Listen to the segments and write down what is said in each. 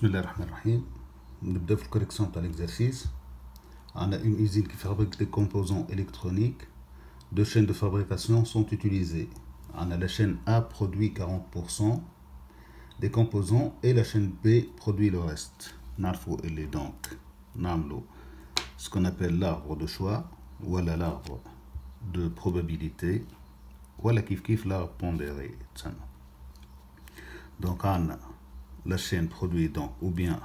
بسم الله الرحمن الرحيم. نبدأ في الكوريكسيون تاع l'exercice. On a une usine qui fabrique des composants électroniques. Deux chaînes de fabrication sont utilisées. On a la chaîne A produit 40% des composants et la chaîne B produit le reste. نعرفوا اللي donc نعملوا ce qu'on appelle l'arbre de choix ou l'arbre de probabilité ou كيف l'arbre pondéré. Donc on a la chaîne produit donc ou bien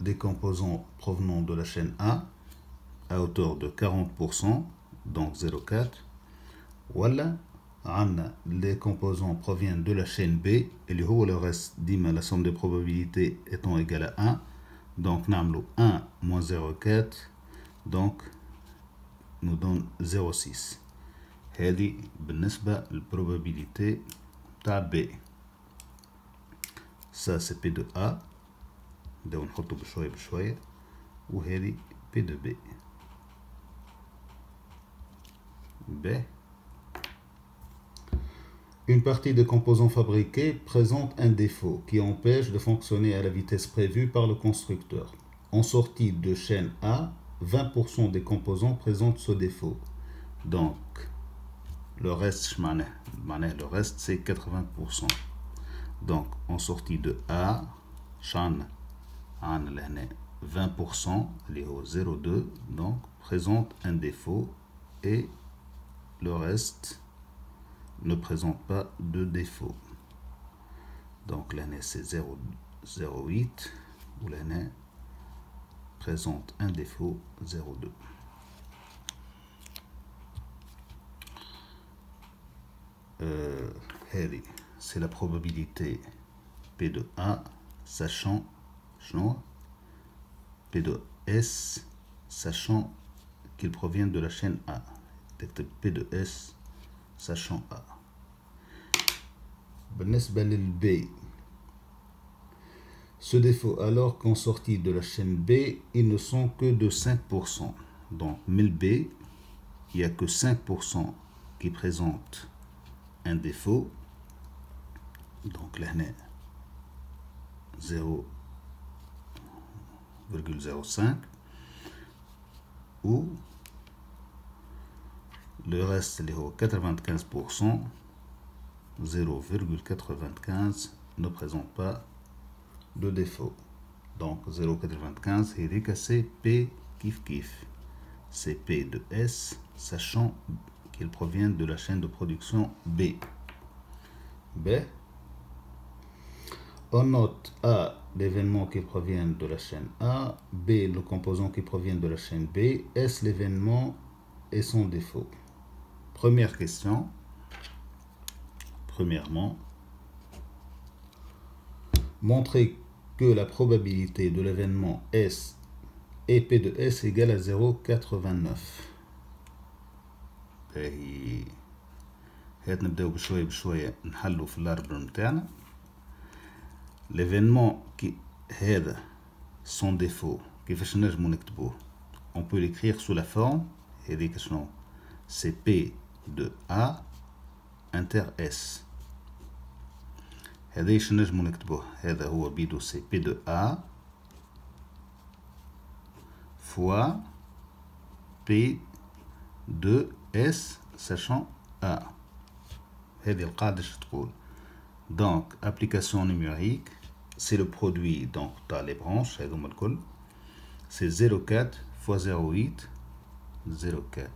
des composants provenant de la chaîne A à hauteur de 40%, donc 0,4, voilà, les composants proviennent de la chaîne B et le reste d'ima la somme des probabilités étant égale à 1, donc nous 1 moins 0,4, donc nous donne 0,6. هذه بالنسبة للprobabilité تاع B. Ça c'est P de A, نبداو نحطو بشوية بشوية، وهذه P de B. B. Une partie des composants fabriqués présente un défaut qui empêche de fonctionner à la vitesse prévue par le constructeur. En sortie de chaîne A, 20% des composants présentent ce défaut. Donc, le reste, le reste c'est 80%. Donc, en sortie de A, chaîne A, 20%, les 0,2, donc présente un défaut et le reste ne présente pas de défaut. Donc l'année c'est 0,08 ou l'année présente un défaut 0,2. C'est la probabilité P de A, sachant P de S, sachant qu'il provient de la chaîne A. P de S, sachant A. بالنسبة للB, ce défaut alors qu'en sortie de la chaîne B, ils ne sont que de 5%. Donc 1000B, il n'y a que 5% qui présentent un défaut. Donc là, 0,05 ou le reste les 95%, 0,95 ne présente pas de défaut. Donc 0,95 et c'est P kiff. C'est P de S, sachant qu'il provient de la chaîne de production B. On note A, l'événement qui provient de la chaîne A, B, le composant qui provient de la chaîne B, S, l'événement et son défaut. Première question. Premièrement, montrer que la probabilité de l'événement S et P de S égale à 0,89. هات نبداو بشوية بشوية نحلو في الاربر نتاعنا. L'événement qui هذا son défaut كيفاش نجمو نكتبوه؟ On peut l'écrire sous la forme هذيك شنو؟ C'est P de A inter S. هذا ايش نجمو نكتبوه؟ هذا هو بيدو سي P de A fois P de S sachant A. هذه القاعدة تقول. Donc, application numérique, c'est le produit donc dans les branches, c'est 0,4 fois 0,8, 0,4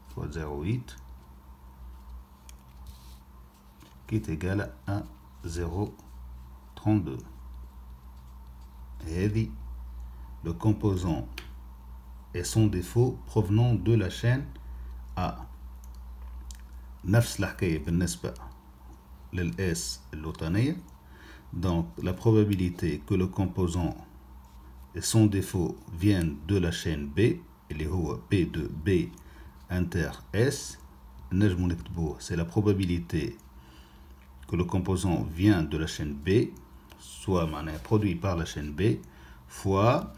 fois 0,8 qui est égal à 0,32. Et le composant et son défaut provenant de la chaîne A. نفس الحكاية بالنسبة للS الوطنية. Donc la probabilité que le composant et son défaut viennent de la chaîne B, اللي هو P de B inter S, نجمو نكتبوه c'est la probabilité que le composant vient de la chaîne B, soit produit par la chaîne B, fois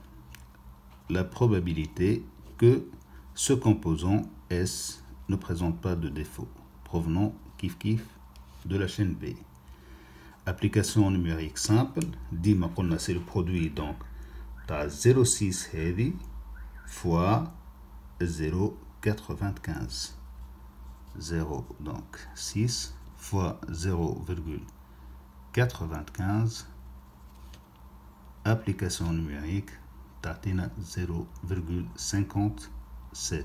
la probabilité que ce composant S ne présente pas de défaut provenant kiff de la chaîne B. application numérique simple. Dima qulna c'est le produit donc t'as 0,6 هذه fois 0,95. 0 donc 6 fois 0,95. Application numérique تعطينا 0,57.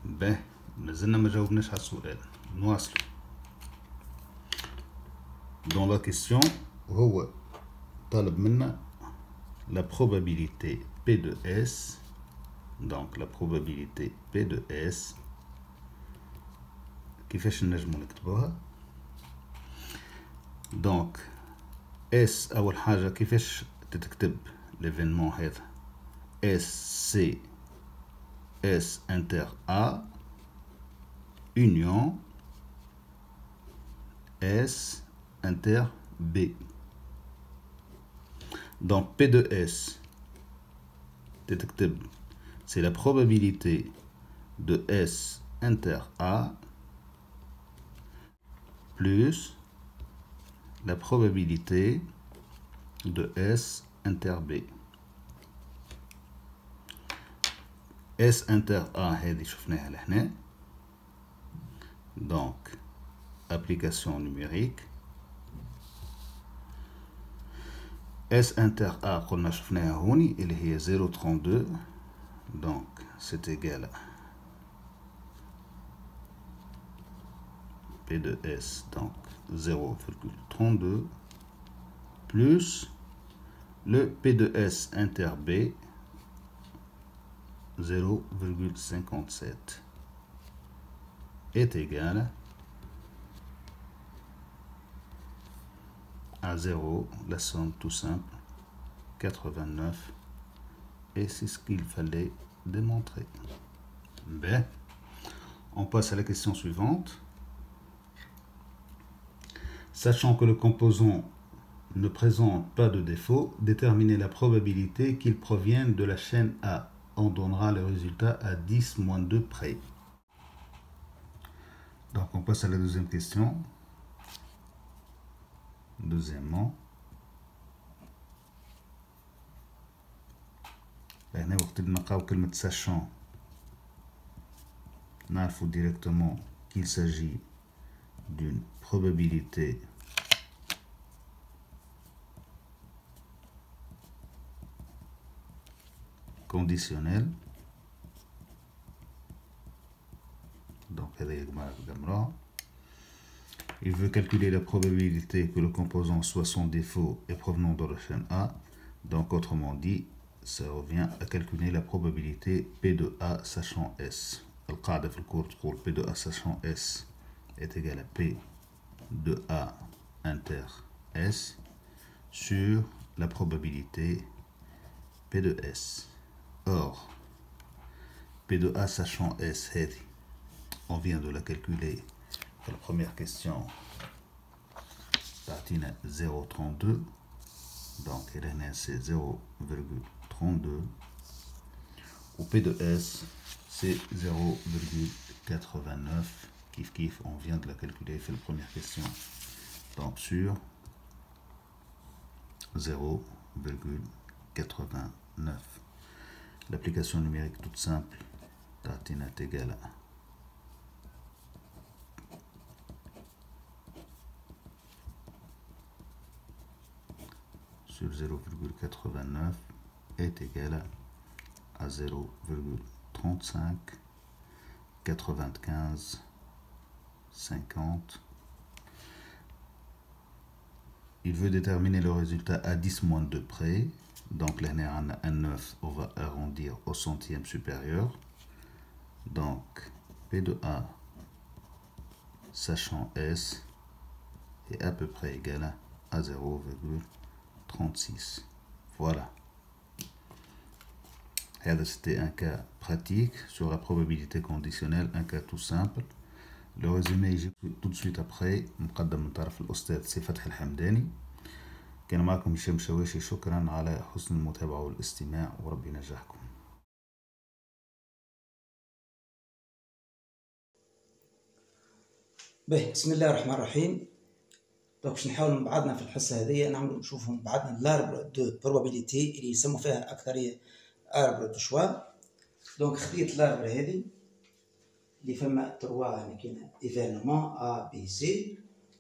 به مازلنا ما جاوبناش على السؤال. نواصل. Dans la question هو طالب منا la probabilité P de S. Donc la probabilité P de S كيفاش نجمو نكتبوها؟ donc S أول حاجة كيفاش تتكتب l'événement هذا؟ S c'est S inter A union S inter B. Donc P de S تتكتب c'est la probabilité de S inter A plus la probabilité de S inter B. S inter A هذه شفناها لهنا. donc application numérique S inter A قلنا شفناها هوني اللي هي 0,32 donc c'est égal à P de S donc 0,32 plus le P de S inter B 0,57 est égal à 0, la somme tout simple, 89, et c'est ce qu'il fallait démontrer. Ben, on passe à la question suivante. Sachant que le composant ne présente pas de défaut, déterminez la probabilité qu'il provienne de la chaîne A. On donnera le résultat à 10 moins 2 près. Donc on passe à la deuxième question. Deuxièmement, هنا وقت نلقاو كلمة sachant نعرفو directement qu'il s'agit d'une probabilité conditionnelle. donc هذا يا جماعة الجمرة. Il veut calculer la probabilité que le composant soit sans défaut et provenant de la chaîne A. Donc autrement dit, ça revient à calculer la probabilité P de A sachant S. القاعدة في الكور تقول P de A sachant S est égal à P de A inter S sur la probabilité P de S. Or, P de A sachant S, on vient de la calculer. La première question, Tartina 0,32, donc RNS c'est 0,32, ou P de S c'est 0,89, kif kif, on vient de la calculer, fait la première question, donc sur 0,89. L'application numérique toute simple, Tartina est égale à sur 0,89 est égal à 0,35 95 50. Il veut déterminer le résultat à 10 moins 2 près. Donc là, on a un 9, on va arrondir au centième supérieur. Donc P de A sachant S est à peu près égal à 0,36. Voilà. C'était un cas pratique sur la probabilité conditionnelle, un cas tout simple. Le résumé يجي tout de suite après مقدم من طرف الأستاذ سي فتحي الحمداني. كان معكم هشام شواشي، شكرا على حسن المتابعة والاستماع وربي ينجحكم. بسم الله الرحمن الرحيم. دونك باش نحاولوا من بعضنا في الحصه هذه نعملوا نشوفوا من بعضنا لاربر دو بروبابيليتي اللي يسموا فيها اكثريه اربر دو شوا. دونك خديت لاربر هذه اللي فما 3 يعني كاين ايفينمون ا بي سي،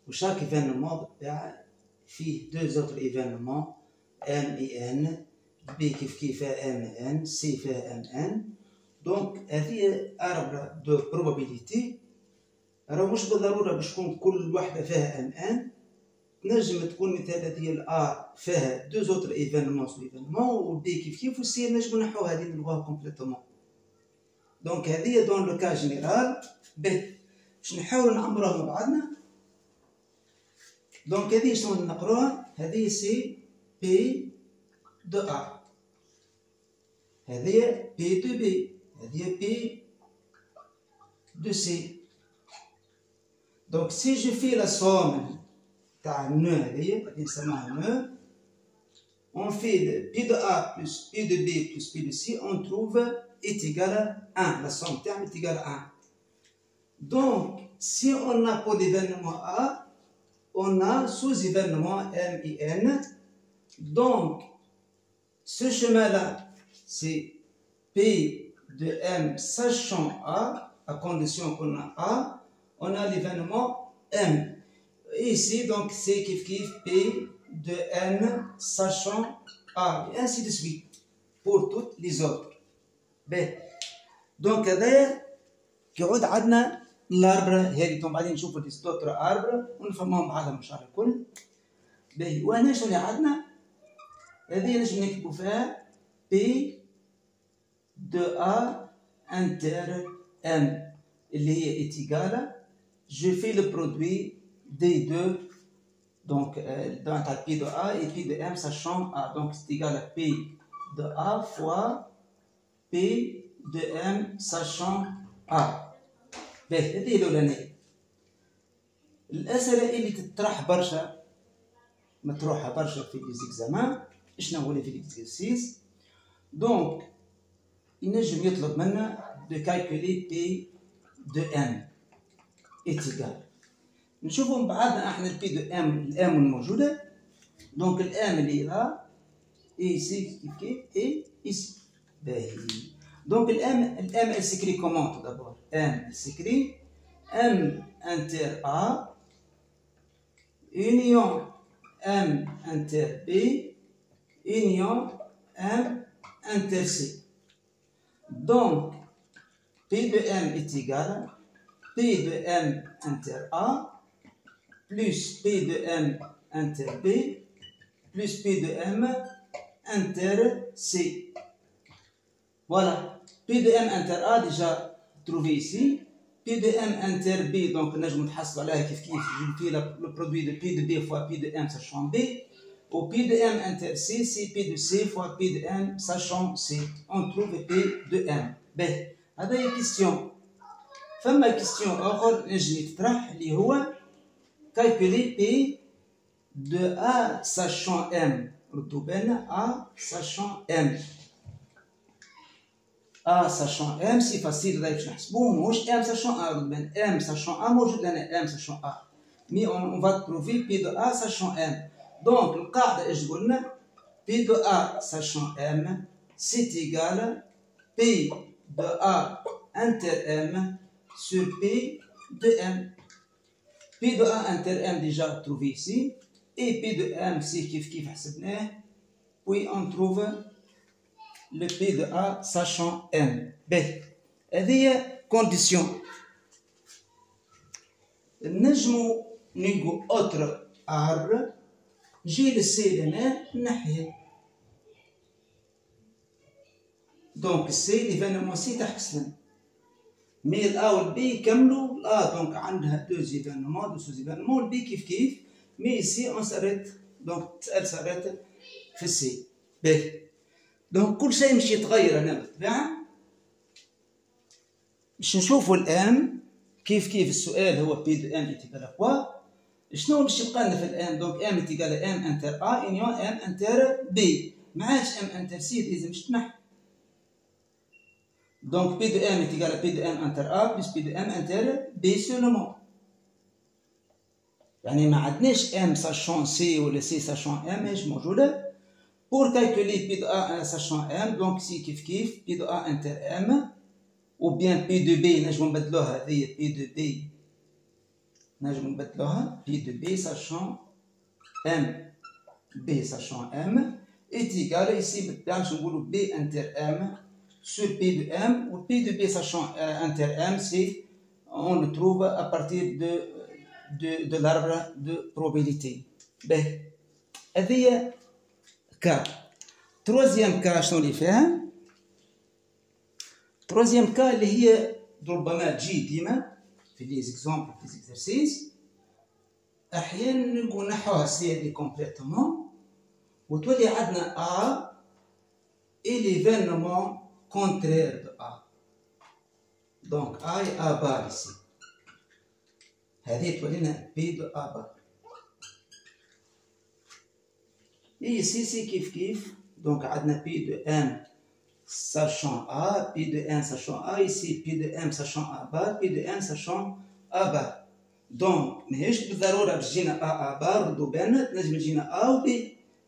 وشاك ايفينمون تاع فيه 2 زوتر ايفينمون ام اي ان، بي كيف كيف ام ان، سي فيها ام ان. دونك هذه اربر دو بروبابيليتي راه مش بالضروره باش تكون كل وحده فيها ام ان، نجم تكون مثال هذه الار فيها 2 زوتر ايفينمون سو ايفينمون، والبي كيف كيف، والسي نجم نحوها هذه نلغوها كومبليتومون. دونك هذه دون لو كا جينيرال. باش نحاولوا نعمروها مع بعضنا. دونك هذه شنو نقروها؟ هذه سي بي دو ا، هذه بي دو بي، هذه بي دو سي. دونك سي جو في لا سوم تاع نو هذه اللي نسموها نو، on fait de P de A plus P de B plus P de C, on trouve est égal à 1. La somme terme est égale à 1. Donc, si on n'a pas d'événement A, on a sous-événement M et N. Donc, ce chemin-là, c'est P de M sachant A, à condition qu'on a A, on a l'événement M. Et ici, donc, c'est kiff P de N sachant A, et ainsi de suite, pour toutes les autres. باهي. دونك هذايا كيعود عندنا الاربرة هذه، بعدين نشوفوا لي ستوتر اربرة ونفهموهم بعضهم ان شاء الله الكل. باهي. وهنا شنو اللي عندنا؟ هذه نجم نكتبوا فيها بي دو ا انتر ام اللي هي ايتيغالا جو في لو برودوي دي دو. Donc, dans ta P de A et P de M, sachant A. Donc, c'est égal à P de A fois P de M, sachant A. باهي. هذه الأولانية. الأسئلة اللي تطرح برشا، مطروحة برشا في ليزيكزامان، شنو هو في ليكزيرسيس؟ دونك، ينجم يطلب منا دو كالكولي P de M est égal. نشوفوا من بعضنا احنا البي دو ام، الام الموجوده. دونك الام اللي لا اي سي كيف كيف اي ايسي. باهي. دونك الام elle s'écrit comment tout d'abord؟ ام s'écrit ام انتر ا union ام انتر بي union ام انتر سي. دونك بي دو ام est égal بي دو ام انتر ا plus P de M inter B plus P de M inter C. Voilà. P de M inter A déjà trouvé ici. P de M inter B, donc نجم نحصلوا عليها كيف je fais le produit de P de B fois P de M sachant B. Ou P de M inter C, c'est P de C fois P de M sachant C. On trouve P de M. باهي. هذا هي question. فما question آخر نجم يتطرح اللي هو calculer P de A sachant M. A sachant M. A sachant M, c'est facile là باش نحسبوه، ماهوش M sachant A. M sachant A موجود لنا M sachant A. Mais on va trouver P de A sachant M. Donc القاعدة ايش قلنا؟ P de A sachant M c'est égal P de A inter M sur P de M. P de A inter M déjà trouvé ici, et P de M c'est kif حسبناه, puis on trouve le P de A sachant M. باهي. هذه هي condition. نجمو نلقو autre arbre جي للسي لنا نحيه. دونك السي ليفينمون سي تحسن. مي الأ والبي يكملوا الأ، دونك عندها 2 ايفينمون 2 سوز ايفينمون، البي كيف مي سي اون ساريت، دونك تسأل ساريت في السي. باهي. دونك كل شيء مش يتغير هنا بالطبيعة. باش نشوفوا الآن كيف السؤال هو بي دو ام ايتيغال كوا، شنو باش يبقى لنا في الآن؟ دونك ام ايتيغال ام انتر ا انيون ام انتر بي، ما عادش ام انتر سي لازم تنحى. Donc P de M est égal à P de M inter A plus P de M inter B seulement. يعني ما عندناش ام ساشون سي ولا سي ساشون ام ماهيش موجوده. بور كالكولي بي دو ا ساشون ام دونك سي كيف بي دو ا انتر ام ou bien P de B نجمو نبدلوها هذه P de B نجمو نبدلوها P de B sachant M B sachant M est égal ici بالطبيعة باش نقولو B inter M sur P de M ou P de B sachant inter M c'est on le trouve à partir de l'arbre de probabilité. باهي هذه كا. troisième cas شنو اللي فيها؟ troisième cas اللي هي ربما تجي ديما في لي زيكزامبل في زيكزارسيس احيانا نلقوا نحوها سي دي كومبليتومون وتولي عندنا ا اي ليفينمون كونترير دو ا دونك اي ا بار ici هذه تولي لنا بي دو ا بار اي سي كيف دونك عندنا بي دو ام sachant A, P de N sachant A, ici P de M sachant A bar, P de N sachant A bar. Donc, ماهيش بالضرورة باش تجينا A bar ردو بالنا، تنجم تجينا A و B،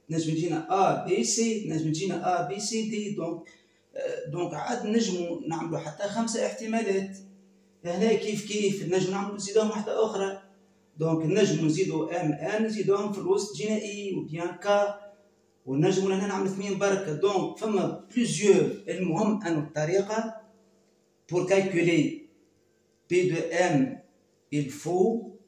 تنجم تجينا A B C، تنجم تجينا A B C D، دونك عاد نجمو نعملو حتى 5 احتمالات. هنا كيف نجمو نعملو نزيدوهم واحدة أخرى. دونك نجمو نزيدو M N نزيدوهم في الوسط تجينا I و bien K. ونجمو هنا نعمل 2 بركة. دونك فما بليزيور. المهم أنو الطريقة pour calculer P de M il faut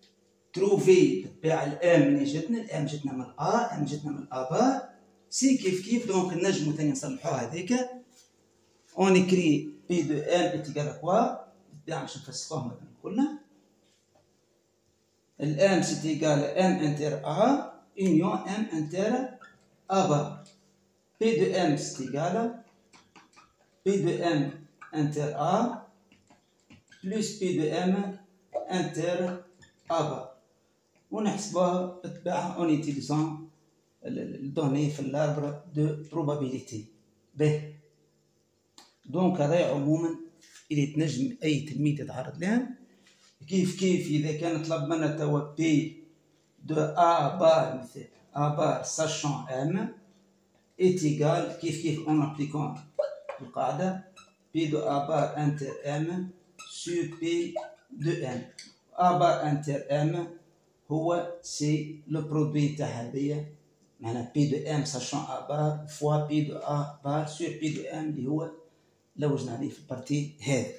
trouver بالطبيعة الام اللي جتنا، الام جتنا من A، ام جتنا من A بار، سي كيف دونك نجمو ثاني نصلحوها هذيك. on écrit P de M est égal à quoi؟ بالطبيعة باش نفسخوهم هذوما كلنا. الام c'est égal à M inter A union M inter A bar. P de M c'est égal à P de M inter A plus P de M inter A bar. ونحسبوها بالطبيعة en utilisant الدوني في l'arbre de probabilité. باهي دونك هذا عموما اللي تنجم أي تلميذ يتعرض لها. كيف إذا كان طلب منا توا P de A bar مثل A bar sachant M est égal كيف en appliquant القاعدة P de A bar inter M sur P de M. A bar inter M هو سي لو برودوي تاع هذيا معناها P de M sachant A bar fois P de A bar sur P de M اللي هو لوجنا عليه في البارتي هذه.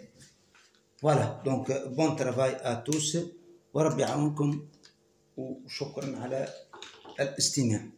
فوالا دونك بون ترافاي ا توس وربي يعاونكم وشكرا على الاستماع.